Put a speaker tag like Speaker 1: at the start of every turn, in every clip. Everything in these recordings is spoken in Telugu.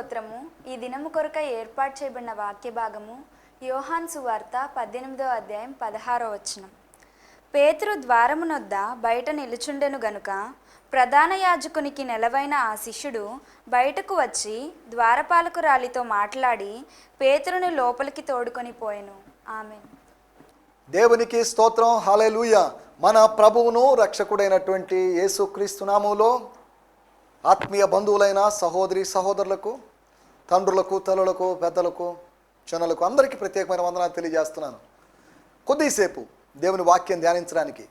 Speaker 1: స్తోత్రము. ఈ దినము కొరకై ఏర్పాటు చేయబడిన వాక్య భాగము యోహాను సువార్త 18వ అధ్యాయం 16వ వచనం. పేతురు ద్వారమునొద్ద బయట నిలుచుండెను గనుక ప్రధాన యాజకునికి నెలవైన ఆ శిష్యుడు బయటకు వచ్చి ద్వారపాలకురాలితో మాట్లాడి పేతురుని లోపలికి తోడుకొని పోయెను. ఆమేన్.
Speaker 2: దేవునికి స్తోత్రం. హల్లెలూయా. మన ప్రభువును రక్షకుడైనటువంటి యేసుక్రీస్తు నామములో ఆత్మీయ బంధువులైన సహోదరి సహోదరులకు, తండ్రులకు, తల్లులకు, పెద్దలకు, చిన్నలకు అందరికీ ప్రత్యేకమైన వందనాలు తెలియజేస్తున్నాను. కొద్దిసేపు దేవుని వాక్యం ధ్యానించడానికి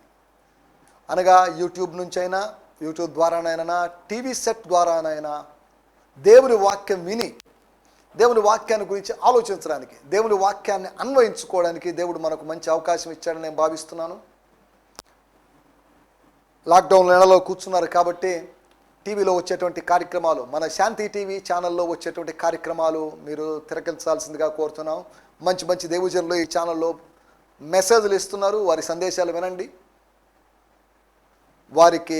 Speaker 2: అనగా యూట్యూబ్ నుంచైనా, యూట్యూబ్ ద్వారానైనా, టీవీ సెట్ ద్వారానైనా దేవుని వాక్యం విని దేవుని వాక్యాన్ని గురించి ఆలోచించడానికి, దేవుని వాక్యాన్ని అన్వయించుకోవడానికి దేవుడు మనకు మంచి అవకాశం ఇచ్చాడని నేను భావిస్తున్నాను. లాక్డౌన్ నెలలో కూర్చున్నారు కాబట్టి టీవీలో వచ్చేటువంటి కార్యక్రమాలు, మన శాంతి టీవీ ఛానల్లో వచ్చేటువంటి కార్యక్రమాలు మీరు తిరగల్చాల్సిందిగా కోరుతున్నాం. మంచి మంచి దేవుజనులు ఈ ఛానల్లో మెసేజ్లు ఇస్తున్నారు. వారి సందేశాలు వినండి. వారికి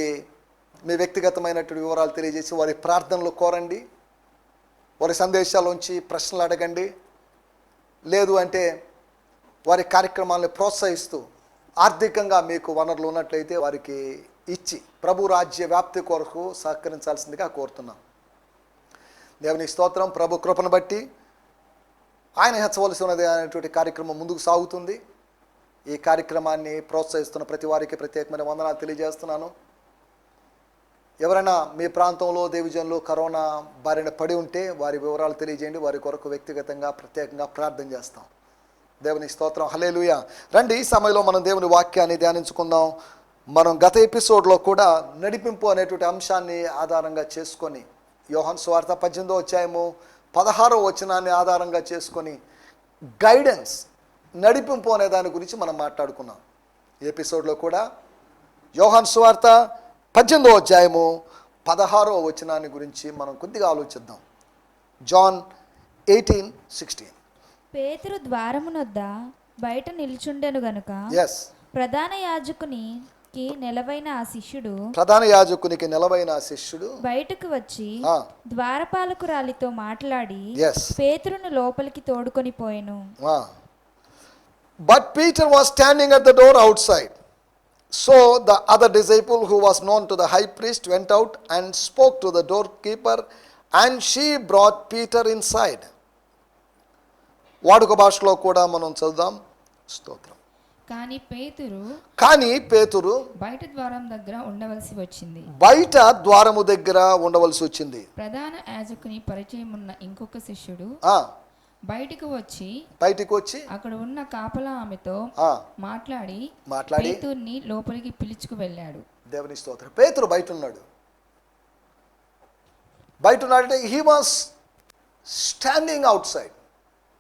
Speaker 2: మీ వ్యక్తిగతమైనటువంటి వివరాలు తెలియజేసి వారి ప్రార్థనలు కోరండి. వారి సందేశాల్లోంచి ప్రశ్నలు అడగండి. లేదు అంటే వారి కార్యక్రమాలను ప్రోత్సహిస్తూ ఆర్థికంగా మీకు వనరులు ఉన్నట్లయితే వారికి ఇచ్చి ప్రభు రాజ్య వ్యాప్తి కొరకు సహకరించాల్సిందిగా కోరుతున్నాం. దేవుని స్తోత్రం. ప్రభు కృపను బట్టి ఆయన హెచ్చవలసి ఉన్నది అనేటువంటి కార్యక్రమం ముందుకు సాగుతుంది. ఈ కార్యక్రమాన్ని ప్రోత్సహిస్తున్న ప్రతి వారికి ప్రత్యేకమైన వందనాలు తెలియజేస్తున్నాను. ఎవరైనా మీ ప్రాంతంలో దేవజనులు కరోనా బారిన పడి ఉంటే వారి వివరాలు తెలియజేయండి. వారి కొరకు వ్యక్తిగతంగా ప్రత్యేకంగా ప్రార్థన చేస్తాం. దేవుని స్తోత్రం. హల్లెలూయా. రండి, ఈ సమయంలో మనం దేవుని వాక్యాన్ని ధ్యానించుకుందాం. మనం గత ఎపిసోడ్లో కూడా నడిపింపు అనేటువంటి అంశాన్ని ఆధారంగా చేసుకొని యోహాను సువార్త 18వ అధ్యాయము 16వ వచనాన్ని ఆధారంగా చేసుకొని గైడెన్స్, నడిపింపు అనే దాని గురించి మనం మాట్లాడుకున్నాం. ఈ ఎపిసోడ్లో కూడా యోహాను సువార్త 18వ అధ్యాయము 16వ వచనాన్ని గురించి మనం కొద్దిగా ఆలోచిద్దాం. జాన్ 18:16.
Speaker 3: పేతురు ద్వారమునొద్ద బయట నిలుచుండెను గనుక ప్రధాన యాజకునికి నెలవైన ఆ శిష్యుడు బయటకు వచ్చి ద్వారపాలకురాలితో మాట్లాడి పేతురును లోపలికి తోడుకొని పోయెను.
Speaker 2: But Peter was standing at the door outside. So the other disciple who was known to the high priest went out and spoke to the doorkeeper, and she brought Peter inside. వాడుక భాషలో కూడా మనం చదువుదాం. స్తోత్రం. కానీ పేతురు
Speaker 3: బయట ద్వారం దగ్గర ఉండవలసి వచ్చింది.
Speaker 2: బయట ద్వారము దగ్గర ఉండవలసి వచ్చింది.
Speaker 3: ప్రధాన యాజకుని పరిచయం ఉన్న ఇంకొక శిష్యుడు బయటికి వచ్చి అక్కడ ఉన్న కాపలా ఆమెతో మాట్లాడి పేతురుని లోపలికి పిలుచుకు వెళ్ళాడు.
Speaker 2: దేవుని స్తోత్రం. పేతురు బయట ఉన్నాడంటే he was standing out side.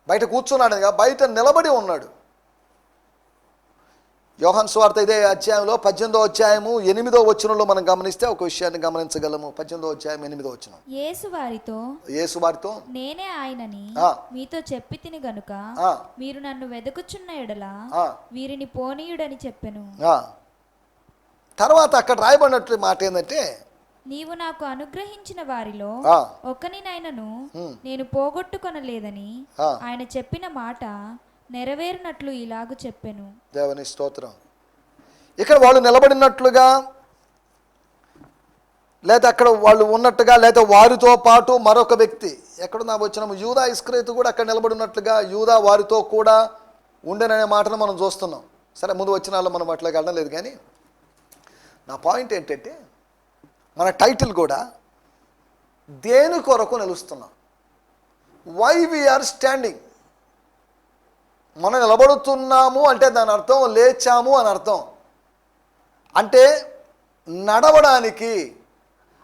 Speaker 2: బయట కూర్చున్నాడు, బయట నిలబడి ఉన్నాడు. యోహాను సువార్త ఇదే అధ్యాయంలో 18వ అధ్యాయము 8వ వచనంలో మనం గమనిస్తే ఒక విషయాన్ని గమనించగలము. 18వ అధ్యాయం 8వ వచనం.
Speaker 3: యేసు వారితో నేనే ఆయనని మీతో చెప్పి తిని గనుక మీరు నన్ను వెదకుచున్న ఎడల వీరిని పోనీయుడని చెప్పెను.
Speaker 2: తర్వాత అక్కడ రాయబడినట్టు మాట ఏంటంటే,
Speaker 3: నీవు నాకు అనుగ్రహించిన వారిలో ఒక్కనినైనను నేను పోగొట్టుకొనలేదని ఆయన చెప్పిన మాట నెరవేరినట్లు ఇలాగు చెప్పెను.
Speaker 2: దేవుని స్తోత్రం. ఇక్కడ వాళ్ళు నిలబడినట్లుగా, లేదా అక్కడ వాళ్ళు ఉన్నట్టుగా, లేదా వారితో పాటు మరొక వ్యక్తి ఎక్కడున్నా వచ్చినాము, యూదా ఇస్కరియోతు కూడా అక్కడ నిలబడినట్లుగా యూదా వారితో కూడా ఉండేననే మాటను మనం చూస్తున్నాం. సరే, ముందు వచ్చిన వాళ్ళు మనం అట్లాగే వెళ్ళడం లేదు. కానీ నా పాయింట్ ఏంటంటే, మన టైటిల్ కూడా దేని కొరకు నిలుస్తున్నాం, వై వీఆర్ స్టాండింగ్. మనం నిలబడుతున్నాము అంటే దాని అర్థం లేచాము అని అర్థం. అంటే నడవడానికి,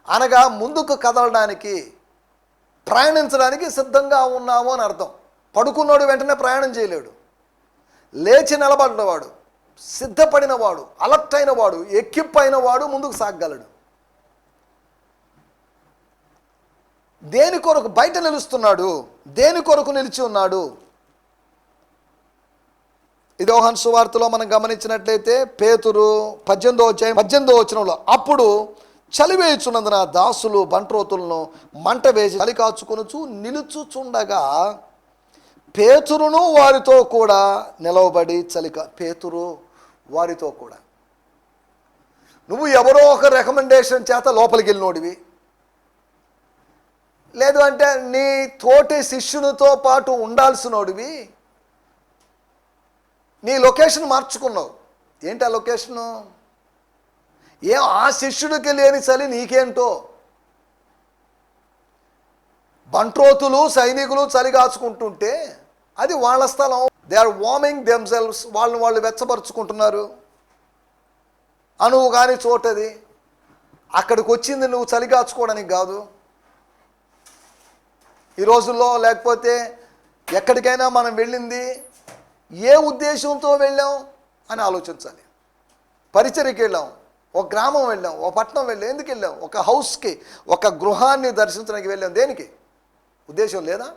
Speaker 2: అనగా ముందుకు కదలడానికి, ప్రయాణించడానికి సిద్ధంగా ఉన్నాము అని అర్థం. పడుకున్నాడు వెంటనే ప్రయాణం చేయలేడు. లేచి నిలబడినవాడు, సిద్ధపడినవాడు, అలర్ట్ అయినవాడు, ఎక్కిప్ అయినవాడు ముందుకు సాగగలడు. దేని కొరకు బయట నిలుస్తున్నాడు, దేని కొరకు నిలిచి ఉన్నాడు. ఇది యోహాను సువార్తలో మనం గమనించినట్లయితే పేతురు 18వ అధ్యాయం 18వ వచనంలో, అప్పుడు చలివేయుచున్నందున దాసులు బంట్రోతులను మంట వేసి చలి కాచుకొనుచు నిలుచుచుండగా పేతురును వారితో కూడా నిలవబడి పేతురు వారితో కూడా. నువ్వు ఎవరో ఒక రికమెండేషన్ చేత లోపలికి వెళ్ళినోడివి, లేదు అంటే నీ తోటి శిష్యునితో పాటు ఉండాల్సినోడివి, నీ లొకేషన్ మార్చుకున్నావు. ఏంటి ఆ లొకేషను? ఆ శిష్యుడికి లేని చలి నీకేంటో. బంట్రోతులు సైనికులు చలి కాచుకుంటుంటే అది వాళ్ళ స్థలం. దే ఆర్ వార్మింగ్ దెమ్సెల్వ్స్, వాళ్ళని వాళ్ళు వెచ్చపరుచుకుంటున్నారు. అనువు కాని చోటది. అక్కడికి వచ్చింది నువ్వు చలి కాచుకోవడానికి కాదు. ఈ రోజుల్లో లేకపోతే ఎక్కడికైనా మనం వెళ్ళింది ఏ ఉద్దేశంతో వెళ్ళాం అని ఆలోచించాలి. పరిచర్యకి వెళ్ళాం, ఒక గ్రామం వెళ్ళాం, ఒక పట్టణం వెళ్ళాం, ఎందుకు వెళ్ళాం? ఒక హౌస్కి, ఒక గృహాన్ని దర్శించడానికి వెళ్ళాం. దేనికి? ఉద్దేశం లేదా?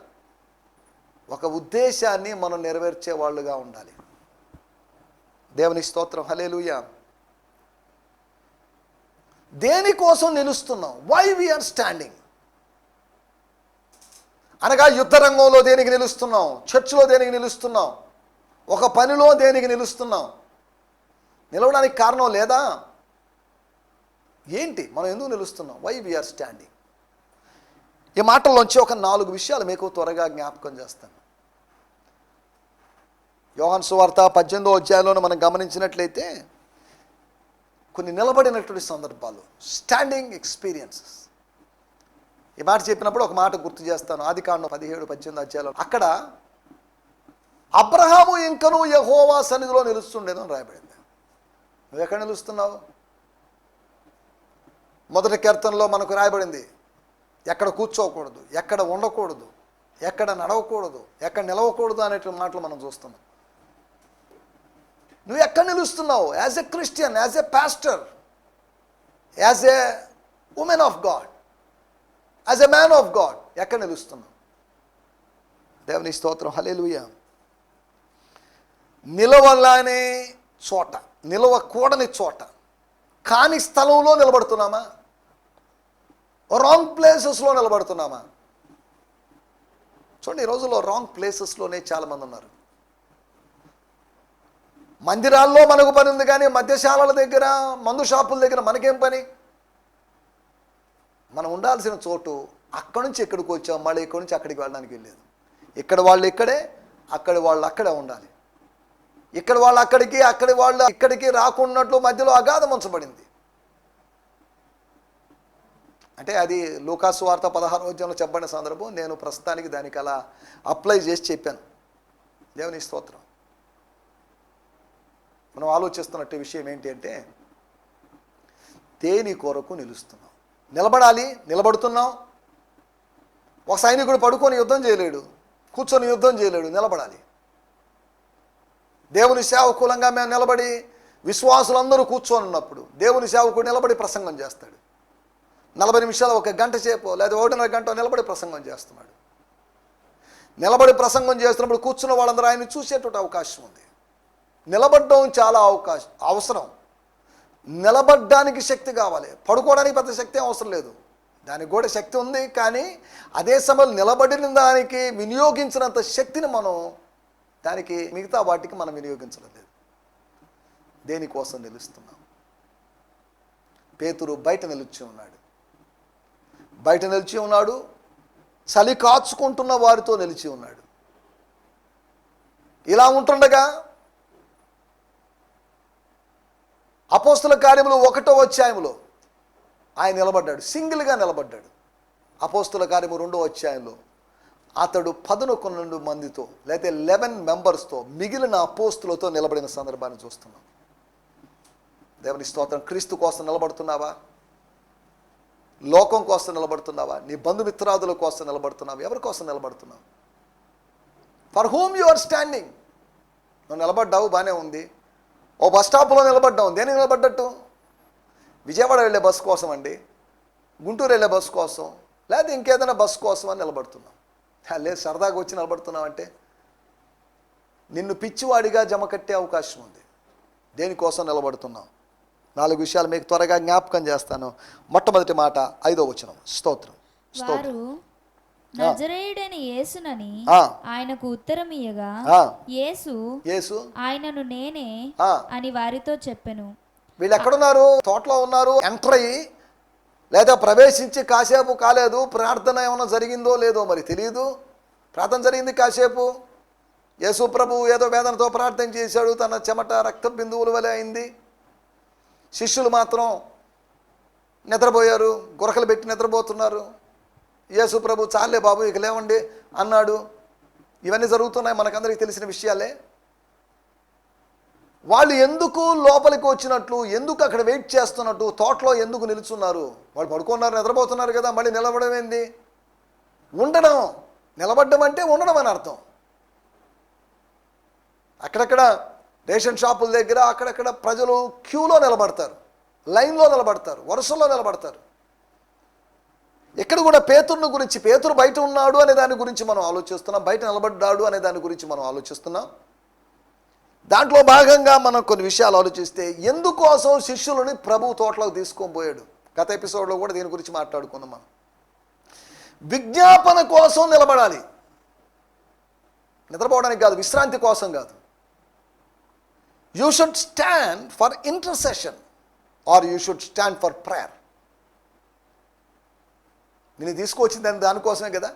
Speaker 2: ఒక ఉద్దేశాన్ని మనం నెరవేర్చే వాళ్ళుగా ఉండాలి. దేవుని స్తోత్రం, హల్లెలూయా. దేనికోసం నిలుస్తున్నాం? వై వీఆర్ స్టాండింగ్ అనగా యుద్ధ రంగంలో దేనికి నిలుస్తున్నాం? చర్చిలో దేనికి నిలుస్తున్నాం? ఒక పనిలో దేనికి నిలుస్తున్నాం? నిలవడానికి కారణం లేదా? ఏంటి? మనం ఎందుకు నిలుస్తున్నాం? Why we are standing. ఈ మాటల్లోంచి ఒక 4 విషయాలు మీకు త్వరగా జ్ఞాపకం చేస్తాను. యోహాను సువార్త 18వ అధ్యాయంలో మనం గమనించినట్లయితే కొన్ని నిలబడినటువంటి సందర్భాలు, స్టాండింగ్ ఎక్స్పీరియన్సెస్. ఈ మాట చెప్పినప్పుడు ఒక మాట గుర్తు చేస్తాను. ఆదికాండం 17-18 అధ్యాయంలో అక్కడ అబ్రహాము ఇంకను యెహోవా సన్నిధిలో నిలుస్తుండేదో అని రాయబడింది. నువ్వు ఎక్కడ నిలుస్తున్నావు? మొదటి కీర్తనలో మనకు రాయబడింది ఎక్కడ కూర్చోకూడదు, ఎక్కడ ఉండకూడదు, ఎక్కడ నడవకూడదు, ఎక్కడ నిలవకూడదు అనేటువంటి మాటలు మనం చూస్తున్నాం. నువ్వు ఎక్కడ నిలుస్తున్నావు? As a Christian, as a pastor, as a woman of God, as a man of God ఎక్కడ నిలుస్తున్నావు? దేవుని స్తోత్రం, హల్లెలూయా. నిలవలానే చోట, నిలవకూడని చోట, కాని స్థలంలో నిలబడుతున్నామా? రాంగ్ ప్లేసెస్లో నిలబడుతున్నామా? చూడండి, ఈ రోజుల్లో రాంగ్ ప్లేసెస్లోనే చాలామంది ఉన్నారు. మందిరాల్లో మనకు పని ఉంది, కానీ మద్యశాలల దగ్గర, మందు షాపుల దగ్గర మనకేం పని? మనం ఉండాల్సిన చోటు అక్కడి నుంచి ఇక్కడికి వచ్చాం, మళ్ళీ ఇక్కడి నుంచి అక్కడికి వెళ్ళడానికి వెళ్ళలేదు. ఇక్కడ వాళ్ళు ఇక్కడే, అక్కడ వాళ్ళు అక్కడే ఉండాలి. ఇక్కడ వాళ్ళు అక్కడికి, అక్కడి వాళ్ళు ఇక్కడికి రాకున్నట్లు మధ్యలో అగాధం ఉంచబడింది. అంటే అది లూకాసు వార్త 16వ అధ్యాయంలో చెప్పబడిన సందర్భం. నేను ప్రస్తుతానికి దానికి అలా అప్లై చేసి చెప్పాను. దేవుని స్తోత్రం. మనం ఆలోచిస్తున్నట్టు విషయం ఏంటి అంటే, దేని కొరకు నిలుస్తున్నాం? నిలబడాలి, నిలబడుతున్నాం. ఒక సైనికుడు పడుకొని యుద్ధం చేయలేడు, కూర్చొని యుద్ధం చేయలేడు, నిలబడాలి. దేవుని సేవకులంగా మేము నిలబడి, విశ్వాసులందరూ కూర్చొని ఉన్నప్పుడు దేవుని సేవకుడు నిలబడి ప్రసంగం చేస్తాడు. 40 నిమిషాలు, 1 గంట సేపు, లేదా 1.5 గంట నిలబడి ప్రసంగం చేస్తున్నాడు. నిలబడి ప్రసంగం చేస్తున్నప్పుడు కూర్చున్న వాళ్ళందరూ ఆయన చూసేటువంటి అవకాశం ఉంది. నిలబడడం చాలా అవసరం. నిలబడ్డానికి శక్తి కావాలి. పడుకోవడానికి పెద్ద శక్తి అవసరం లేదు, దానికి కూడా శక్తి ఉంది. కానీ అదే సమయంలో నిలబడిన దానికి వినియోగించినంత శక్తిని మనం దానికి మిగతా వాటికి మనం వినియోగించడం లేదు. దేనికోసం నిలుస్తున్నాం? పేతురు బయట నిలిచి ఉన్నాడు, చలి కాచుకుంటున్న వారితో నిలిచి ఉన్నాడు. ఇలా ఉంటుండగా అపోస్తుల కార్యములు 1వ అధ్యాయంలో ఆయన నిలబడ్డాడు, సింగిల్గా నిలబడ్డాడు. అపోస్తుల కార్యము 2వ అధ్యాయంలో అతడు 11 మందితో, లేకపోతే 11 మెంబర్స్తో, మిగిలిన అపోస్తులతో నిలబడిన సందర్భాన్ని చూస్తున్నాం. దేవుని స్తోత్రం. క్రీస్తు కోసం నిలబడుతున్నావా? లోకం కోసం నిలబడుతున్నావా? నీ బంధుమిత్రాదుల కోసం నిలబడుతున్నావా? ఎవరి కోసం నిలబడుతున్నావు? For whom you are standing. నువ్వు నిలబడ్డావు, బాగానే ఉంది. ఓ బస్ స్టాప్లో నిలబడ్డావు, దేనికి నిలబడ్డట్టు? విజయవాడ వెళ్ళే బస్సు కోసం అండి, గుంటూరు వెళ్ళే బస్సు కోసం, లేదా ఇంకేదైనా బస్సు కోసం అని నిలబడుతున్నావు. లేదు, సరదాగా వచ్చి నిలబడుతున్నావు అంటే నిన్ను పిచ్చివాడిగా జమ కట్టే అవకాశం ఉంది. దేనికోసం నిలబడుతున్నావు? 4 విషయాలు మీకు త్వరగా జ్ఞాపకం చేస్తాను. మొట్టమొదటి మాట 5వ వచనం. స్తోత్రం.
Speaker 3: వారు నజరేయుడైన యేసునని ఆయనకు ఉత్తరం ఇయ్యగా యేసు ఆయనను నేనే అని వారితో చెప్పెను.
Speaker 2: వీళ్ళు ఎక్కడున్నారు? తోటలో ఉన్నారు. ఎంటర్ అయ్యి లేదా ప్రవేశించి కాసేపు కాలేదు. ప్రార్థన ఏమైనా జరిగిందో లేదో మరి తెలియదు. ప్రార్థన జరిగింది కాసేపు. యేసు ప్రభు ఏదో వేదనతో ప్రార్థన చేశాడు. తన చెమట రక్త బిందువుల వలె అయింది. శిష్యులు మాత్రం నిద్రపోయారు. గురకలు పెట్టి నిద్రపోతున్నారు. యేసు ప్రభు చాలే బాబు ఇక లేవండి అన్నాడు. ఇవన్నీ జరుగుతున్నాయి, మనకందరికీ తెలిసిన విషయాలే. వాళ్ళు ఎందుకు లోపలికి వచ్చినట్లు, ఎందుకు అక్కడ వెయిట్ చేస్తున్నట్టు, తోటలో ఎందుకు నిలుచున్నారు? వాళ్ళు పడుకున్నారు, నిద్రపోతున్నారు కదా. మళ్ళీ నిలబడడం ఏంది? ఉండడం. నిలబడ్డం అంటే ఉండడం అని అర్థం. అక్కడక్కడ రేషన్ షాపుల దగ్గర అక్కడక్కడ ప్రజలు క్యూలో నిలబడతారు, లైన్లో నిలబడతారు, వరుసలో నిలబడతారు. ఇక్కడ కూడా పేతురుని గురించి, పేతురు బయట ఉన్నాడు అనే దాని గురించి మనం ఆలోచిస్తున్నాం. బయట నిలబడ్డాడు అనే దాని గురించి మనం ఆలోచిస్తున్నాం. దాంట్లో భాగంగా మనం కొన్ని విషయాలు ఆలోచిస్తే, ఎందుకోసం శిష్యులని ప్రభు తోటలోకి తీసుకొని పోయాడు? గత ఎపిసోడ్లో కూడా దీని గురించి మాట్లాడుకున్నాం మనం. విజ్ఞాపన కోసం నిలబడాలి, నిద్రపోవడానికి కాదు, విశ్రాంతి కోసం కాదు. You should stand for intercession or you should stand for prayer. నేను తీసుకొచ్చింది దానికోసమే కదా,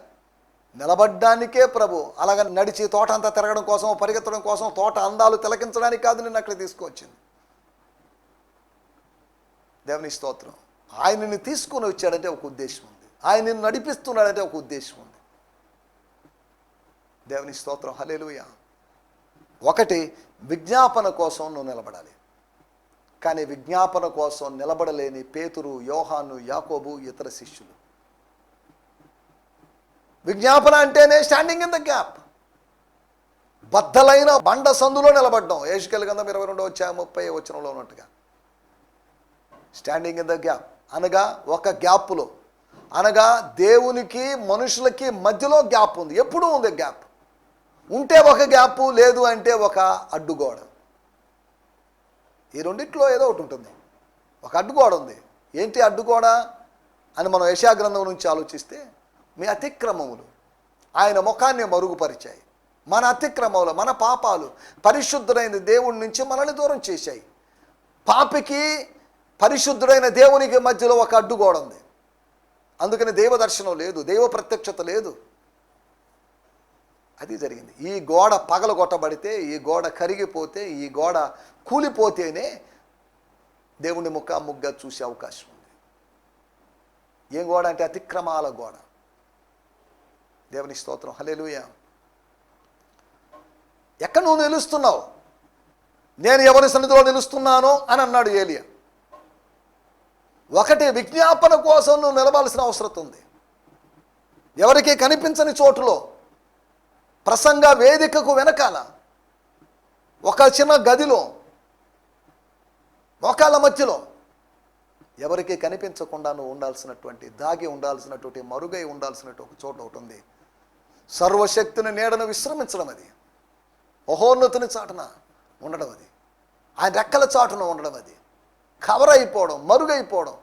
Speaker 2: నిలబడ్డానికే ప్రభు. అలాగ నడిచి తోట అంతా తిరగడం కోసం, పరిగెత్తడం కోసం, తోట అందాలు తిలకించడానికి కాదు నిన్ను అక్కడ తీసుకొచ్చింది. దేవుని స్తోత్రం. ఆయన నిన్ను తీసుకొని వచ్చాడంటే ఒక ఉద్దేశం ఉంది. ఆయన నిన్ను నడిపిస్తున్నాడంటే ఒక ఉద్దేశం ఉంది. దేవుని స్తోత్రం. హల్లెలూయా. ఒకటి, విజ్ఞాపన కోసం నువ్వు నిలబడాలి. కానీ విజ్ఞాపన కోసం నిలబడలేని పేతురు, యోహాను, యాకోబు, ఇతర శిష్యులు. విజ్ఞాపన అంటేనే స్టాండింగ్ ఇన్ ద గ్యాప్. బద్దలైన బండ సందులో నిలబడ్డం. యెహెజ్కేలు గ్రంథం 22:30 ఉన్నట్టుగా స్టాండింగ్ ఇన్ ద గ్యాప్ అనగా ఒక గ్యాప్లో, అనగా దేవునికి మనుషులకి మధ్యలో గ్యాప్ ఉంది. ఎప్పుడూ ఉంది గ్యాప్. ఉంటే ఒక గ్యాప్, లేదు అంటే ఒక అడ్డుగోడ. ఈ రెండిట్లో ఏదో ఒకటి ఉంటుంది. ఒక అడ్డుగోడ ఉంది. ఏంటి అడ్డుగోడ అని మనం యెషయా గ్రంథం నుంచి ఆలోచిస్తే, మీ అతిక్రమములు ఆయన ముఖాన్ని మరుగుపరిచాయి. మన అతిక్రమములు, మన పాపాలు పరిశుద్ధుడైన దేవుడి నుంచి మనల్ని దూరం చేశాయి. పాపికి పరిశుద్ధుడైన దేవునికి మధ్యలో ఒక అడ్డుగోడ ఉంది. అందుకని దైవ దర్శనం లేదు, దైవ ప్రత్యక్షత లేదు. అది జరిగింది. ఈ గోడ పగలగొట్టబడితే, ఈ గోడ కరిగిపోతే, ఈ గోడ కూలిపోతేనే దేవుని ముఖాముగ్గా చూసే అవకాశం ఉంది. ఏం గోడ అంటే అతిక్రమాల గోడ. దేవుని స్తోత్రం. హల్లెలూయా. ఎక్కడ నువ్వు నిలుస్తున్నావు? నేను ఎవరి సన్నిధిలో నిలుస్తున్నానో అని అన్నాడు ఏలియా. ఒకటి, విజ్ఞాపన కోసం నువ్వు నిలవాల్సిన అవసరం ఉంది. ఎవరికి కనిపించని చోటులో, ప్రసంగ వేదికకు వెనకాల, ఒక చిన్న గదిలో, మోకాళ్ళ మధ్యలో ఎవరికి కనిపించకుండా నువ్వు ఉండాల్సినటువంటి, దాగి ఉండాల్సినటువంటి, మరుగై ఉండాల్సినటువంటి ఒక చోట ఒకటి ఉంది. సర్వశక్తిని నీడను విశ్రమించడం. అది మహోన్నతుని చాటున ఉండడం. అది ఆయన రెక్కల చాటున ఉండడం. అది కవర్ అయిపోవడం, మరుగైపోవడం.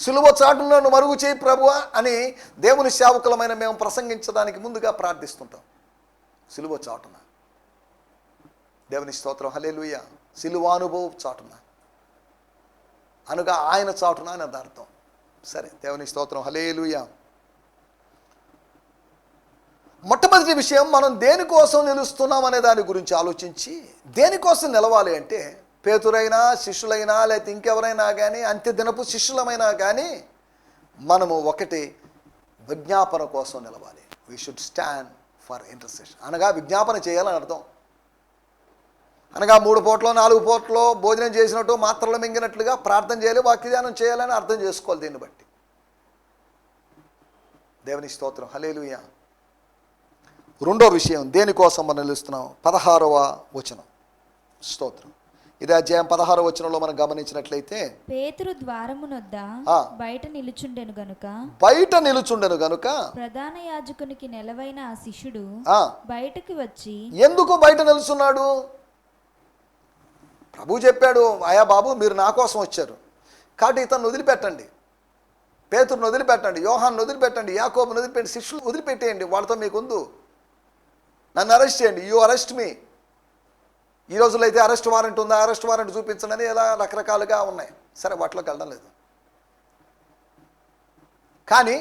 Speaker 2: సిలువ చాటును మరుగు చేయి ప్రభువా అని దేవుని సేవకులమైన మేము ప్రసంగించడానికి ముందుగా ప్రార్థిస్తుంటాం. సిలువ చాటున. దేవుని స్తోత్రం. హల్లెలూయా. సిలువానుభవం చాటున అనగా ఆయన చాటున అని అర్థం. సరే, దేవుని స్తోత్రం. హల్లెలూయా. మొట్టమొదటి విషయం, మనం దేనికోసం నిలుస్తున్నాం అనే దాని గురించి ఆలోచించి, దేనికోసం నిలవాలి అంటే, పేతురైనా శిష్యులైనా లేకపోతే ఇంకెవరైనా కానీ, అంత్యదినపు శిష్యులమైనా కానీ, మనము ఒకటి విజ్ఞాపన కోసం నిలవాలి. We should stand for intercession. అనగా విజ్ఞాపన చేయాలని అర్థం. అనగా 3 పూటలో 4 పూటలో భోజనం చేసినట్టు, మాత్రలు మింగినట్లుగా ప్రార్థన చేయాలి, వాక్యధ్యానం చేయాలని అర్థం చేసుకోవాలి. దీన్ని బట్టి దేవుని స్తోత్రం. హల్లెలూయా. రెండో విషయం, దేనికోసం మనం నిలుస్తున్నాం? 16వ వచనం. స్తోత్రం. ఇదే అధ్యాయం 16వ వచనంలో మనం గమనించినట్లయితే,
Speaker 3: పేతురు ద్వారమునొద్ద బయట నిలుచుండెను గనుక ప్రధాన యాజకునికి నెలవైన ఆ శిష్యుడు బయటకు వచ్చి.
Speaker 2: ఎందుకు బయట నిలుచున్నాడు? ప్రభు చెప్పాడు, అయా బాబు మీరు నా కోసం వచ్చారు కాబట్టి ఇతను వదిలిపెట్టండి, పేతురుని వదిలిపెట్టండి, యోహాన్ని వదిలిపెట్టండి, యాకోబుని వదిలిపెట్టి, శిష్యులు వదిలిపెట్టేయండి, వాళ్ళతో మీకుందు, నన్ను అరెస్ట్ చేయండి, యూ అరెస్ట్ మీ. ఈ రోజుల్లో అయితే అరెస్ట్ వారెంట్ ఉందా, అరెస్ట్ వారెంట్ చూపించండి అని ఇలా రకరకాలుగా ఉన్నాయి. సరే వాటిలోకి వెళ్ళడం లేదు. కానీ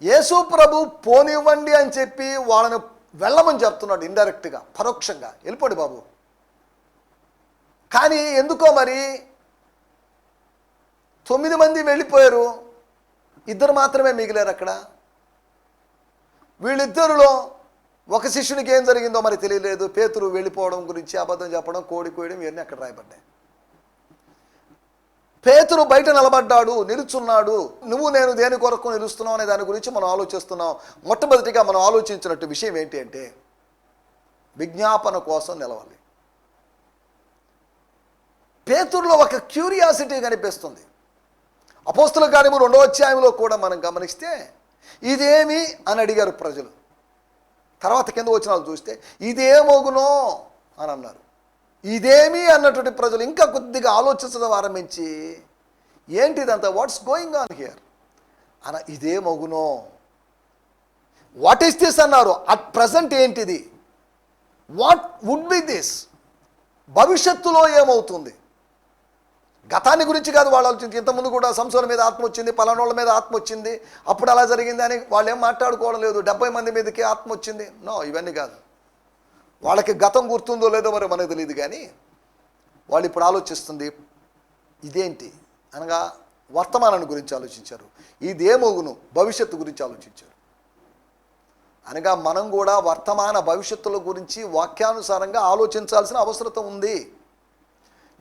Speaker 2: యేసు ప్రభు పోనివ్వండి అని చెప్పి వాళ్ళని వెళ్ళమని చెప్తున్నాడు, ఇండైరెక్ట్గా, పరోక్షంగా. వెళ్ళిపోండి బాబు. కానీ ఎందుకో మరి 9 మంది వెళ్ళిపోయారు, 2 మాత్రమే మిగిలారు అక్కడ. వీళ్ళిద్దరిలో ఒక శిష్యునికి ఏం జరిగిందో మరి తెలియలేదు. పేతురు వెళ్ళిపోవడం గురించి, అబద్ధం చెప్పడం, కోడి కోయడం, ఇవన్నీ అక్కడ రాయబడ్డాయి. పేతురు బయట నిలబడ్డాడు, నిలుచున్నాడు. నువ్వు నేను దేని కొరకు నిలుస్తున్నావు అనే దాని గురించి మనం ఆలోచిస్తున్నాం. మొట్టమొదటిగా మనం ఆలోచించినట్టు విషయం ఏంటి అంటే, విజ్ఞాపన కోసం నిలవాలి. పేతురులో ఒక క్యూరియాసిటీ కనిపిస్తుంది. అపోస్తుల కార్యము 2వ అధ్యాయంలో కూడా మనం గమనిస్తే ఇదేమి అని అడిగారు ప్రజలు. తర్వాత కింద వచనాలు చూస్తే ఇదేమోగునో అని అన్నారు. ఇదేమి అన్నటువంటి ప్రజలు ఇంకా కొద్దిగా ఆలోచించడం ఆరంభించి, ఏంటిదంతా, వాట్స్ గోయింగ్ ఆన్ హియర్ అన్న, ఇదేమోగునో, వాట్ ఈస్ దిస్ అన్నారు. అట్ ప్రజెంట్ ఏంటిది, వాట్ వుడ్ బి దిస్, భవిష్యత్తులో ఏమవుతుంది. గతాన్ని గురించి కాదు వాళ్ళు ఆలోచించి. ఇంతకుముందు కూడా సంసోను మీద ఆత్మ వచ్చింది, పలానోళ్ళ మీద ఆత్మ వచ్చింది, అప్పుడు అలా జరిగింది అని వాళ్ళు ఏం మాట్లాడుకోవడం లేదు. 70 మంది మీదకి ఆత్మ వచ్చింది, నో, ఇవన్నీ కాదు. వాళ్ళకి గతం గుర్తుందో లేదో మరి మనకు తెలియదు. కానీ వాళ్ళు ఇప్పుడు ఆలోచిస్తుంది ఇదేంటి అనగా వర్తమానాన్ని గురించి ఆలోచించారు. ఇదేమోగును, భవిష్యత్తు గురించి ఆలోచించారు. అనగా మనం కూడా వర్తమాన భవిష్యత్తుల గురించి వాక్యానుసారంగా ఆలోచించాల్సిన అవసరం ఉంది.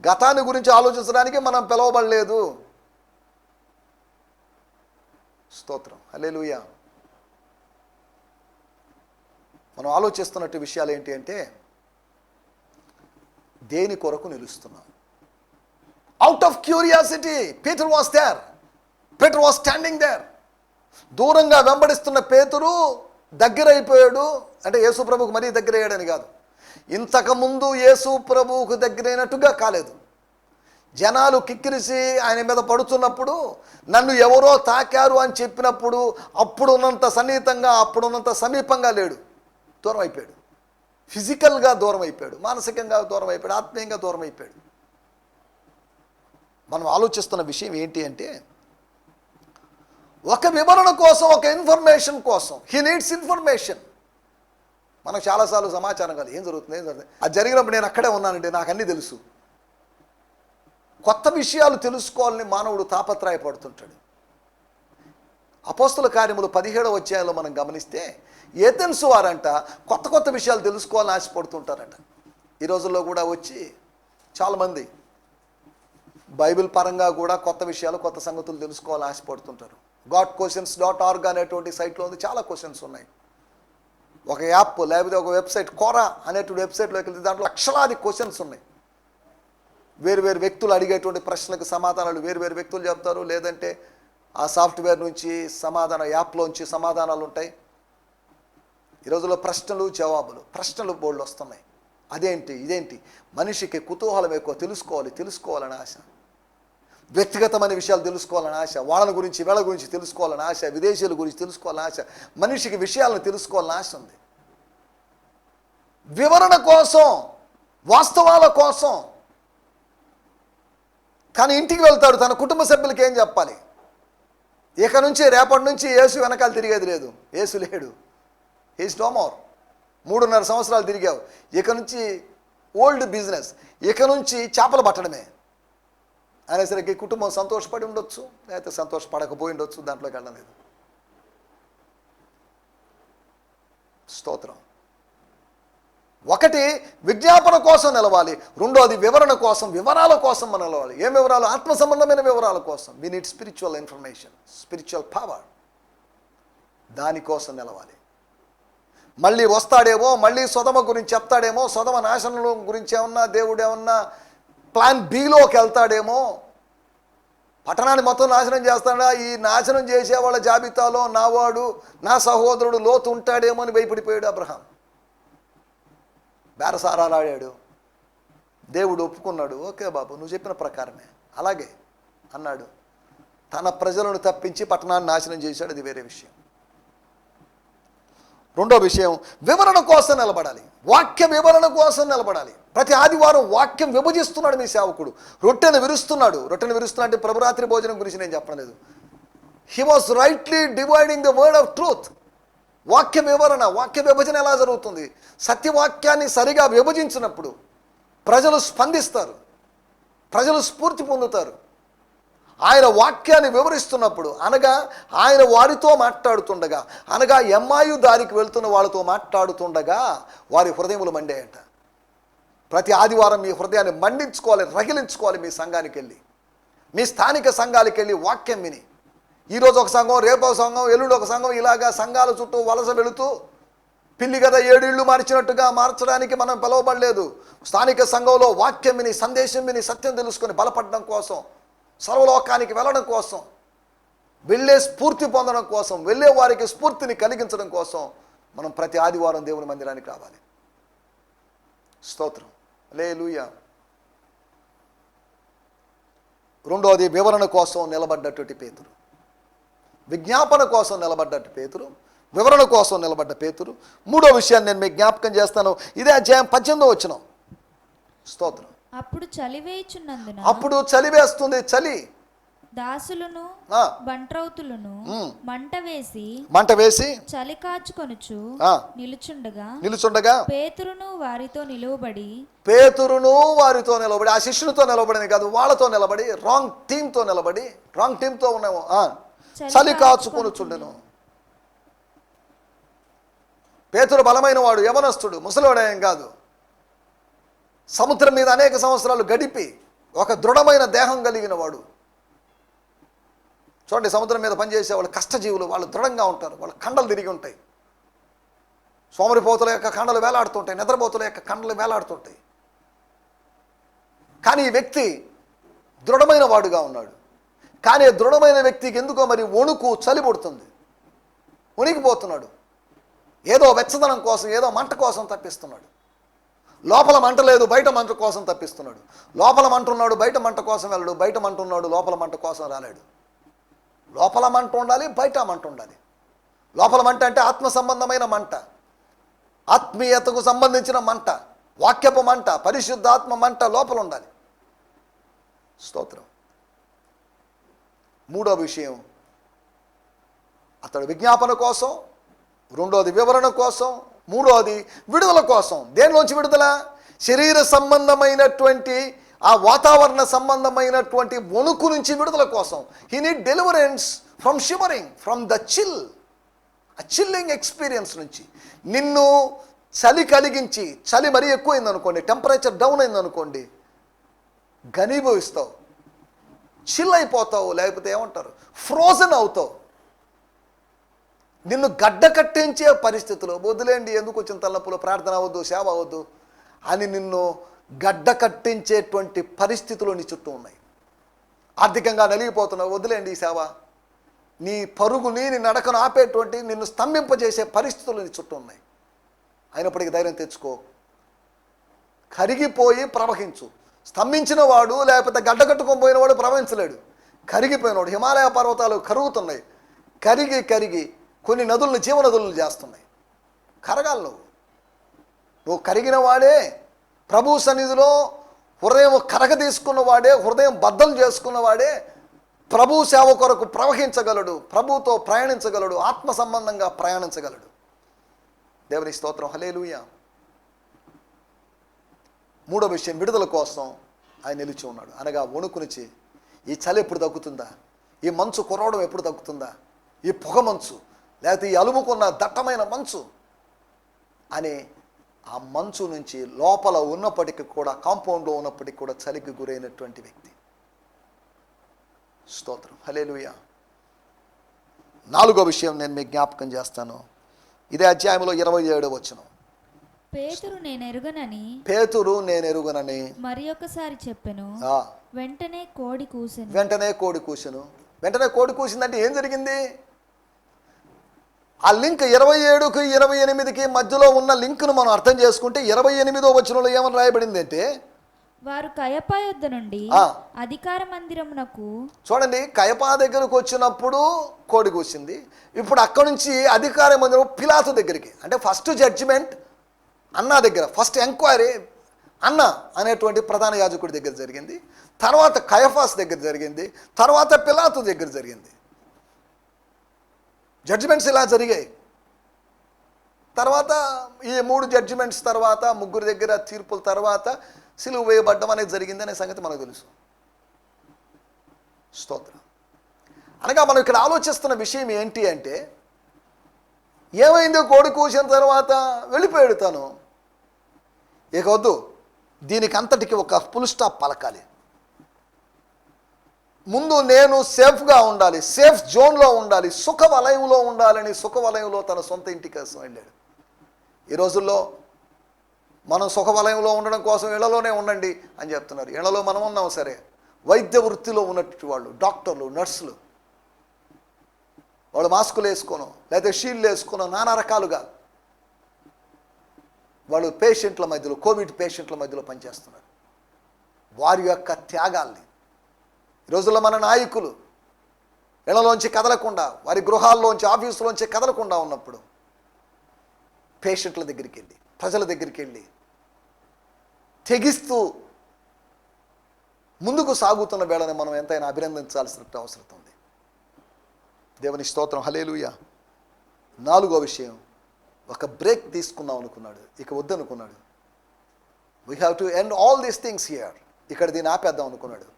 Speaker 2: గతాన్ని గురించి ఆలోచించడానికి మనం పిలవబడలేదు. స్తోత్రం, హల్లెలూయా. మనం ఆలోచిస్తున్నట్టు విషయాలు ఏంటి అంటే, దేని కొరకు నిలుస్తున్నాం. Out of curiosity Peter was there, Peter was standing there. దూరంగా వెంబడిస్తున్న పేతురు దగ్గర అయిపోయాడు. అంటే యేసు ప్రభువుకు మరీ దగ్గర అయ్యాడని కాదు, ఇంతకుముందు యేసు ప్రభువుకు దగ్గరైనట్టుగా కాలేదు. జనాలు కిక్కిరిసి ఆయన మీద పడుతున్నప్పుడు, నన్ను ఎవరో తాకారు అని చెప్పినప్పుడు అప్పుడున్నంత సన్నిహితంగా, అప్పుడున్నంత సమీపంగా లేడు. దూరం అయిపోయాడు. ఫిజికల్గా దూరం అయిపోయాడు, మానసికంగా దూరం అయిపోయాడు, ఆత్మీయంగా దూరం అయిపోయాడు. మనం ఆలోచిస్తున్న విషయం ఏంటి అంటే, ఒక వివరణ కోసం, ఒక ఇన్ఫర్మేషన్ కోసం. He needs information. మనకు చాలాసార్లు సమాచారం కాదు, ఏం జరుగుతుంది, ఏం జరుగుతుంది. అది జరిగినప్పుడు నేను అక్కడే ఉన్నానంటే నాకు అన్నీ తెలుసు. కొత్త విషయాలు తెలుసుకోవాలని మానవుడు తాపత్రయపడుతుంటాడు. అపోస్తుల కార్యములు 17వ అధ్యాయంలో మనం గమనిస్తే, ఏథెన్స్ వారంట కొత్త కొత్త విషయాలు తెలుసుకోవాలని ఆశపడుతుంటారంట. ఈ రోజుల్లో కూడా వచ్చి చాలామంది బైబిల్ పరంగా కూడా కొత్త విషయాలు, కొత్త సంగతులు తెలుసుకోవాలని ఆశపడుతుంటారు. godquestions.org అనేటువంటి సైట్లో ఉంది, చాలా క్వశ్చన్స్ ఉన్నాయి. ఒక యాప్ లేకపోతే ఒక వెబ్సైట్, కోరా అనేటువంటి వెబ్సైట్లోకి వెళ్తే దాంట్లో లక్షలాది క్వశ్చన్స్ ఉన్నాయి. వేరు వ్యక్తులు అడిగేటువంటి ప్రశ్నలకు సమాధానాలు వేరు వ్యక్తులు చెప్తారు. లేదంటే ఆ సాఫ్ట్వేర్ నుంచి యాప్లోంచి సమాధానాలు ఉంటాయి. ఈ రోజుల్లో ప్రశ్నలు జవాబులు, ప్రశ్నలు బోర్డులు వస్తున్నాయి. అదేంటి ఇదేంటి, మనిషికి కుతూహలం ఎక్కువ, తెలుసుకోవాలని ఆశ, వ్యక్తిగతమైన విషయాలు తెలుసుకోవాలని ఆశ, వాళ్ళ గురించి వీళ్ళ గురించి తెలుసుకోవాలని ఆశ, విదేశీయుల గురించి తెలుసుకోవాలని ఆశ, మనిషికి విషయాలను తెలుసుకోవాలని ఆశ ఉంది. వివరణ కోసం, వాస్తవాల కోసం. కానీ ఇంటికి వెళ్తాడు, తన కుటుంబ సభ్యులకి ఏం చెప్పాలి? ఇక నుంచి రేపటి నుంచి యేసు వెనకాల తిరిగేది లేదు. యేసు లేడు, హీస్ నో మోర్. 3.5 సంవత్సరాలు తిరిగావు, ఇక నుంచి ఓల్డ్ బిజినెస్, ఇక నుంచి చేపలు పట్టడమే అనేసరికి కుటుంబం సంతోషపడి ఉండొచ్చు, లేకపోతే సంతోషపడకపోయి ఉండొచ్చు, దాంట్లోకి వెళ్ళలేదు. స్తోత్రం. ఒకటి విజ్ఞాపన కోసం నిలవాలి, రెండోది వివరణ కోసం, వివరాల కోసం మనం నిలవాలి. ఏం వివరాలు? ఆత్మ సంబంధమైన వివరాల కోసం. We need spiritual information, spiritual power. దానికోసం నిలవాలి. మళ్ళీ వస్తాడేమో, మళ్ళీ సొదమ గురించి చెప్తాడేమో, సొదమ నాశనం గురించి ఏమన్నా దేవుడు ఏమన్నా ప్లాన్ బిలోకి వెళ్తాడేమో, పట్టణాన్ని మొత్తం నాశనం చేస్తాడా, ఈ నాశనం చేసే వాళ్ళ జాబితాలో నావాడు, నా సహోదరుడు లోతు ఉంటాడేమో అని భయపడిపోయాడు అబ్రహాం. బేరసారాలు ఆడాడు, దేవుడు ఒప్పుకున్నాడు. ఓకే బాబు, నువ్వు చెప్పిన ప్రకారమే, అలాగే అన్నాడు. తన ప్రజలను తప్పించి పట్టణాన్ని నాశనం చేశాడు, అది వేరే విషయం. రెండో విషయం, వివరణ కోసం నిలబడాలి. వాక్య వివరణ కోసం నిలబడాలి. ప్రతి ఆదివారం వాక్యం విభజిస్తున్నాడు మీ సేవకుడు. రొట్టెను విరుస్తున్నాడు. అంటే ప్రభురాత్రి భోజనం గురించి నేను చెప్పలేదు. He was rightly dividing the word of truth. వాక్య వివరణ, వాక్య విభజన ఎలా జరుగుతుంది? సత్యవాక్యాన్ని సరిగా విభజించినప్పుడు ప్రజలు స్పందిస్తారు, ప్రజలు స్ఫూర్తి పొందుతారు. ఆయన వాక్యాన్ని వివరిస్తున్నప్పుడు, అనగా ఆయన వారితో మాట్లాడుతుండగా, అనగా ఎమ్మాయు దారికి వెళ్తున్న వాళ్ళతో మాట్లాడుతుండగా వారి హృదయములు మండాయంట. ప్రతి ఆదివారం మీ హృదయాన్ని మండించుకోవాలి, రగిలించుకోవాలి. మీ సంఘానికి వెళ్ళి, మీ స్థానిక సంఘాలకు వెళ్ళి వాక్యం విని, ఈరోజు ఒక సంఘం, రేపు ఒక సంఘం, ఎల్లుండి ఒక సంఘం, ఇలాగా సంఘాల చుట్టూ వలస వెళుతూ పిల్లి కదా 7 ఇళ్ళు మార్చినట్టుగా మార్చడానికి మనం పిలవబడలేదు. స్థానిక సంఘంలో వాక్యం విని, సందేశం విని, సత్యం తెలుసుకొని బలపడడం కోసం, సర్వలోకానికి వెళ్ళడం కోసం, వెళ్ళే స్ఫూర్తి పొందడం కోసం, వెళ్ళే వారికి స్ఫూర్తిని కలిగించడం కోసం మనం ప్రతి ఆదివారం దేవుని మందిరానికి రావాలి. స్తోత్రం, హల్లెలూయా. రెండోది, వివరణ కోసం నిలబడ్డటువంటి పేతురు. విజ్ఞాపన కోసం నిలబడ్డట్టు పేతురు, వివరణ కోసం నిలబడ్డ పేతురు. మూడో విషయాన్ని నేను మీకు జ్ఞాపకం చేస్తాను. ఇదే అధ్యాయం 18వ వచనం. స్తోత్రం. అప్పుడు చలివేస్తుంది, చలి.
Speaker 3: దాసులను బంట్రౌతులను
Speaker 2: మంట వేసి
Speaker 3: చలి కాచుకొనుచు
Speaker 2: నిలుచుండగా
Speaker 3: పేతురును వారితో నిలువబడి
Speaker 2: ఆ శిష్యునితో నిలబడి కాదు, వాళ్ళతో నిలబడి, రాంగ్ టీంతో ఉన్నాము. చలి కాచుకొనుచుండెను. పేతురు బలమైన వాడు, యవనస్తుడు, ముసలివాడేం కాదు. సముద్రం మీద అనేక సంవత్సరాలు గడిపి ఒక దృఢమైన దేహం కలిగిన వాడు. చూడండి, సముద్రం మీద పనిచేసే వాళ్ళు కష్టజీవులు, వాళ్ళు దృఢంగా ఉంటారు. వాళ్ళ కండలు తిరిగి ఉంటాయి. సోమరిపోతుల యొక్క కండలు వేలాడుతుంటాయి, నిద్రపోతుల యొక్క కండలు వేలాడుతుంటాయి. కానీ ఈ వ్యక్తి దృఢమైన వాడుగా ఉన్నాడు. కానీ దృఢమైన వ్యక్తికి ఎందుకో మరి వణుకు, చలి పుడుతుంది, వణికిపోతున్నాడు. ఏదో వెచ్చదనం కోసం, ఏదో మంట కోసం తప్పిస్తున్నాడు. లోపల మంట లేదు, బయట మంట కోసం తప్పిస్తున్నాడు. లోపల మంట ఉన్నాడు, బయట మంట కోసం వెళ్ళడు. బయట మంట ఉన్నాడు, లోపల మంట కోసం రాలేడు. లోపల మంట ఉండాలి, బయట మంట ఉండాలి. లోపల మంట అంటే ఆత్మ సంబంధమైన మంట, ఆత్మీయతకు సంబంధించిన మంట, వాక్యపు మంట, పరిశుద్ధాత్మ మంట లోపల ఉండాలి. స్తోత్రం. మూడో విషయం, అతడు విజ్ఞాపన కోసం, రెండోది వివరణ కోసం, మూడోది విడుదల కోసం. దేనిలోంచి విడుదల? శరీర సంబంధమైనటువంటి, ఆ వాతావరణ సంబంధమైనటువంటి వణుకు నుంచి విడుదల కోసం. He need deliverance from shivering, from the chill, ఆ చిల్లింగ్ ఎక్స్పీరియన్స్ నుంచి. నిన్ను చలి కలిగించి, చలి మరీ ఎక్కువైంది అనుకోండి, టెంపరేచర్ డౌన్ అయింది అనుకోండి, ఘనీభవిస్తావు, చిల్ అయిపోతావు, లేకపోతే ఏమంటారు, ఫ్రోజన్ అవుతావు. నిన్ను గడ్డ కట్టించే పరిస్థితులు, వదిలేండి ఎందుకు వచ్చిన తలనొప్పులు, ప్రార్థన అవ్వద్దు, సేవ అవ్వద్దు అని నిన్ను గడ్డ కట్టించేటువంటి పరిస్థితులు నీ చుట్టూ ఉన్నాయి. ఆర్థికంగా నలిగిపోతున్నావు, వదిలేండి ఈ సేవ, నీ పరుగుని, నీ నడకను ఆపేటువంటి, నిన్ను స్తంభింపజేసే పరిస్థితులు నీ చుట్టూ ఉన్నాయి. అయినప్పటికీ ధైర్యం తెచ్చుకో, కరిగిపోయి ప్రవహించు. స్తంభించిన వాడు, లేకపోతే గడ్డ కట్టుకొని పోయినవాడు ప్రవహించలేడు. కరిగిపోయినవాడు, హిమాలయ పర్వతాలు కరుగుతున్నాయి, కరిగి కొన్ని నదులను జీవనదులను చేస్తున్నాయి. కరగాలి నువ్వు కరిగిన వాడే, ప్రభు సన్నిధిలో హృదయం కరగ తీసుకున్నవాడే, హృదయం బద్దలు చేసుకున్నవాడే ప్రభు సేవ కొరకు ప్రవహించగలడు, ప్రభుతో ప్రయాణించగలడు, ఆత్మ సంబంధంగా ప్రయాణించగలడు. దేవుని స్తోత్రం, హల్లెలూయా. మూడో విషయం, విడుదల కోసం ఆయన నిలిచి ఉన్నాడు. అనగా వణుకునిచి, ఈ చలి ఎప్పుడు తగ్గుతుందా, ఈ మంచు కురవడం ఎప్పుడు తగ్గుతుందా, ఈ పొగ మంచు, లేకపోతే ఈ అలుముకున్న దట్టమైన మంచు అని ఆ మంచు నుంచి లోపల ఉన్నప్పటికీ కూడా, కాంపౌండ్లో ఉన్నప్పటికీ కూడా చలికి గురైనటువంటి వ్యక్తి. స్తోత్రం, హల్లెలూయా. నాలుగో విషయం నేను మీకు జ్ఞాపకం చేస్తాను. ఇదే అధ్యాయంలో 27వ వచనం.
Speaker 3: పేతురు
Speaker 2: నేను ఎరుగనని
Speaker 3: మరి ఒకసారి చెప్పెను. వెంటనే కోడి కూసెను.
Speaker 2: వెంటనే కోడి కూసిందంటే ఏం జరిగింది? ఆ లింక్ 27కి 28కి మధ్యలో ఉన్న లింక్ను మనం అర్థం చేసుకుంటే 28వ వచనంలో ఏమని రాయబడింది అంటే,
Speaker 4: వారు కయపా యొద్ద నుండి అధికార మందిరమునకు,
Speaker 2: చూడండి, కయపా దగ్గరకు వచ్చినప్పుడు కోడి కూసింది. ఇప్పుడు అక్కడ నుంచి అధికార మందిరం పిలాతు దగ్గరికి, అంటే ఫస్ట్ జడ్జిమెంట్ అన్నా దగ్గర, ఫస్ట్ ఎంక్వైరీ అన్న అనేటువంటి ప్రధాన యాజకుడి దగ్గర జరిగింది, తర్వాత కయఫాస్ దగ్గర జరిగింది, తర్వాత పిలాతు దగ్గర జరిగింది. జడ్జిమెంట్స్ ఇలా జరిగాయి. తర్వాత ఈ 3 జడ్జిమెంట్స్ తర్వాత, 3 దగ్గర తీర్పుల తర్వాత సిలువ వేయబడ్డం అనేది జరిగింది అనే సంగతి మనకు తెలుసు. స్తోత్రం. అనగా మనం ఇక్కడ ఆలోచిస్తున్న విషయం ఏంటి అంటే, ఏమైంది, కోడి కూసిన తర్వాత వెళ్ళిపోయాడు తను, ఇక వద్దు, దీనికి అంతటికి ఒక ఫుల్ స్టాప్ పలకాలి. ముందు నేను సేఫ్గా ఉండాలి, సేఫ్ జోన్లో ఉండాలి, సుఖ వలయంలో ఉండాలని సుఖ వలయంలో తన సొంత ఇంటి కోసం వెళ్ళాడు. ఈ రోజుల్లో మనం సుఖ వలయంలో ఉండడం కోసం ఇళ్లలోనే ఉండండి అని చెప్తున్నారు. ఇళ్లలో మనం ఉన్నాం సరే, వైద్య వృత్తిలో ఉన్నట్టు వాళ్ళు, డాక్టర్లు, నర్సులు, వాళ్ళు మాస్కులు వేసుకోను, లేదా షీల్డ్లు వేసుకోను, నానా రకాలుగా వాళ్ళు పేషెంట్ల మధ్యలో, కోవిడ్ పేషెంట్ల మధ్యలో పనిచేస్తున్నారు. వారి యొక్క త్యాగాల్ని ఈ రోజుల్లో మన నాయకులు ఇళ్లలోంచి కదలకుండా, వారి గృహాల్లోంచి, ఆఫీసులోంచి కదలకుండా ఉన్నప్పుడు పేషెంట్ల దగ్గరికి వెళ్ళి, ప్రజల దగ్గరికి వెళ్ళి తెగిస్తూ ముందుకు సాగుతున్న వేళని మనం ఎంతైనా అభినందించాల్సిన అవసరం ఉంది. దేవుని స్తోత్రం, హల్లెలూయా. 4వ విషయం, ఒక బ్రేక్ తీసుకుందాం అనుకున్నాడు, ఇక వద్దనుకున్నాడు. We have to end all these things here, ఇక్కడ దీన్ని ఆపేద్దాం అనుకున్నాడు.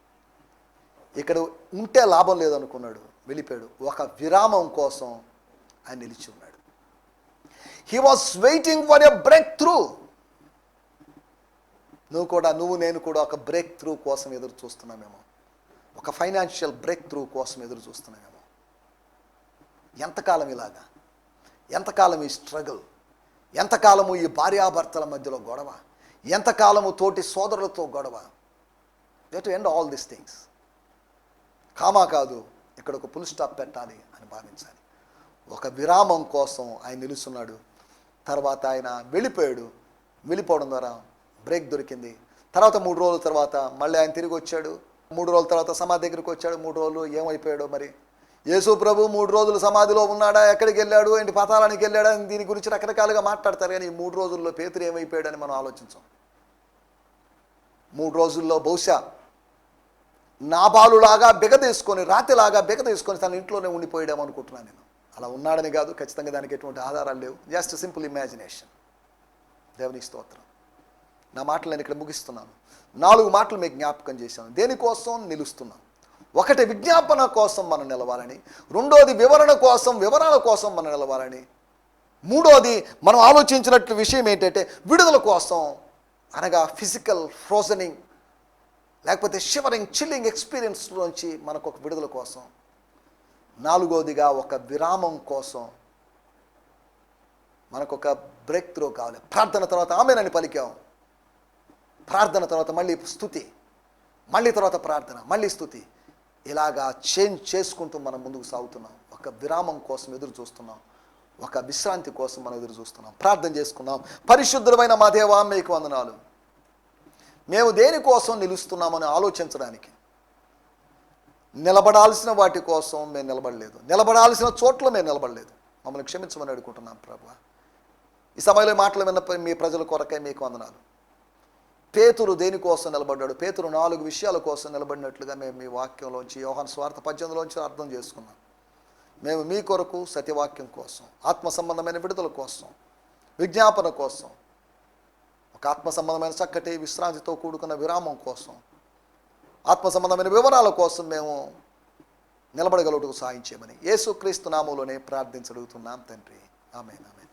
Speaker 2: ఇక్కడ ఉంటే లాభం లేదనుకున్నాడు, వెళ్ళిపోయాడు. ఒక విరామం కోసం ఆయన నిలిచి ఉన్నాడు. He was waiting for a break through. నువ్వు నేను కూడా ఒక బ్రేక్ త్రూ కోసం ఎదురు చూస్తున్నామేమో, ఒక ఫైనాన్షియల్ బ్రేక్ త్రూ కోసం ఎదురు చూస్తున్నామేమో. ఎంతకాలం ఇలాగా, ఎంతకాలం ఈ స్ట్రగుల్, ఎంతకాలము ఈ భార్యాభర్తల మధ్యలో గొడవ, ఎంతకాలము తోటి సోదరులతో గొడవ. You have to end all these things. Comma కాదు, ఇక్కడ ఒక ఫుల్ స్టాప్ పెట్టాలి అని భావించాలి. ఒక విరామం కోసం ఆయన నిలుస్తున్నాడు. తర్వాత ఆయన వెళ్ళిపోయాడు. వెళ్ళిపోవడం ద్వారా బ్రేక్ దొరికింది. తర్వాత 3 రోజుల తర్వాత మళ్ళీ ఆయన తిరిగి వచ్చాడు. 3 రోజుల తర్వాత సమాధి దగ్గరికి వచ్చాడు. 3 రోజులు ఏమైపోయాడో మరి. యేసు ప్రభు 3 రోజులు సమాధిలో ఉన్నాడా, ఎక్కడికి వెళ్ళాడు, ఏంటి పాతాళానికి వెళ్ళాడా, దీని గురించి రకరకాలుగా మాట్లాడతారు. కానీ ఈ 3 రోజుల్లో పేతురు ఏమైపోయాడని మనం ఆలోచించాం. 3 రోజుల్లో బహుశా నాబాలులాగా బిగదీసుకొని, రాతిలాగా బిగదీసుకొని తన ఇంట్లోనే ఉండిపోయాడేమో అనుకుంటున్నాను నేను. అలా ఉన్నాడని కాదు, ఖచ్చితంగా దానికి ఎటువంటి ఆధారాలు లేవు. Just simple imagination. దేవుని స్తోత్రం. నా మాటలు నేను ఇక్కడ ముగిస్తున్నాను. 4 మాటలు మీకు జ్ఞాపకం చేశాను. దేనికోసం నిలుస్తున్నాం? 1 విజ్ఞాపన కోసం మనం నిలవాలని, 2వది వివరాల కోసం మనం నిలవాలని, 3వది మనం ఆలోచించినట్లు విషయం ఏంటంటే విడుదల కోసం, అనగా ఫిజికల్ ఫ్రోజనింగ్ లేకపోతే షివరింగ్, చిల్లింగ్ ఎక్స్పీరియన్స్లోంచి మనకు ఒక విడుదల కోసం, 4వదిగా ఒక విరామం కోసం, మనకు ఒక బ్రేక్ త్రూ కావాలి. ప్రార్థన తర్వాత ఆమేనని పలికాం. ప్రార్థన తర్వాత మళ్ళీ స్తుతి, మళ్ళీ తర్వాత ప్రార్థన, మళ్ళీ స్తుతి. ఇలాగా చేంజ్ చేసుకుంటూ మనం ముందుకు సాగుతున్నాం. ఒక విరామం కోసం ఎదురు చూస్తున్నాం, ఒక విశ్రాంతి కోసం మనం ఎదురు చూస్తున్నాం. ప్రార్థన చేసుకున్నాం. పరిశుద్ధమైన మా దేవా, మీకు వందనాలు. మేము దేనికోసం నిలుస్తున్నామని ఆలోచించడానికి, నిలబడాల్సిన వాటి కోసం మేము నిలబడలేదు, నిలబడాల్సిన చోట్ల మేము నిలబడలేదు. మమ్మల్ని క్షమించమని అడుగుతున్నాం ప్రభువా. ఈ సమయంలో మాటలు విన్న మీ ప్రజల కొరకై మీకు వందనాలు. పేతురు దేనికోసం నిలబడ్డాడు? పేతురు 4 విషయాల కోసం నిలబడినట్లుగా మేము మీ వాక్యంలోంచి, యోహాను సువార్త 18లోంచి అర్థం చేసుకున్నాం. మేము మీ కొరకు, సత్యవాక్యం కోసం, ఆత్మ సంబంధమైన విడుదల కోసం, విజ్ఞాపన కోసం, ఒక ఆత్మ సంబంధమైన చక్కటి విశ్రాంతితో కూడుకున్న విరామం కోసం, ఆత్మ సంబంధమైన వివరాల కోసం మేము నిలబడగలుగుటకు సాయం చేయమని యేసుక్రీస్తు నామములోనే ప్రార్థించగలుగుతున్నాం తండ్రి. ఆమేన్, ఆమేన్.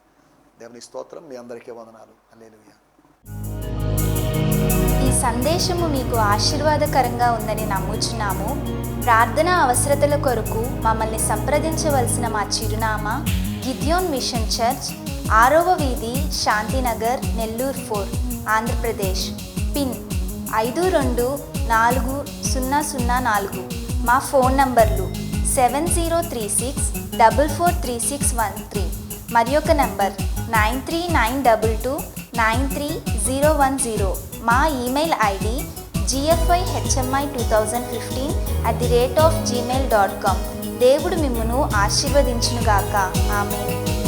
Speaker 2: దేవుని స్తోత్రం. మీ అందరికీ వందనాలు. హల్లెలూయా.
Speaker 1: ఈ సందేశము మీకు ఆశీర్వాదకరంగా ఉందని నమ్ముచున్నాము. ప్రార్థన అవసరతల కొరకు మమ్మల్ని సంప్రదించవలసిన మా చిరునామా గిద్యోన్ మిషన్ చర్చ్, 6వ వీధి, శాంతినగర్, నెల్లూరు 4, ఆంధ్రప్రదేశ్. పిన్ 524004. మా ఫోన్ నంబర్లు 7036443613 మరి ఒక నంబర్ 9392293010. మా ఈమెయిల్ ఐడి gfihmi2015@gmail.com. దేవుడు మిమ్మును ఆశీర్వదించునుగాక. ఆమేన్.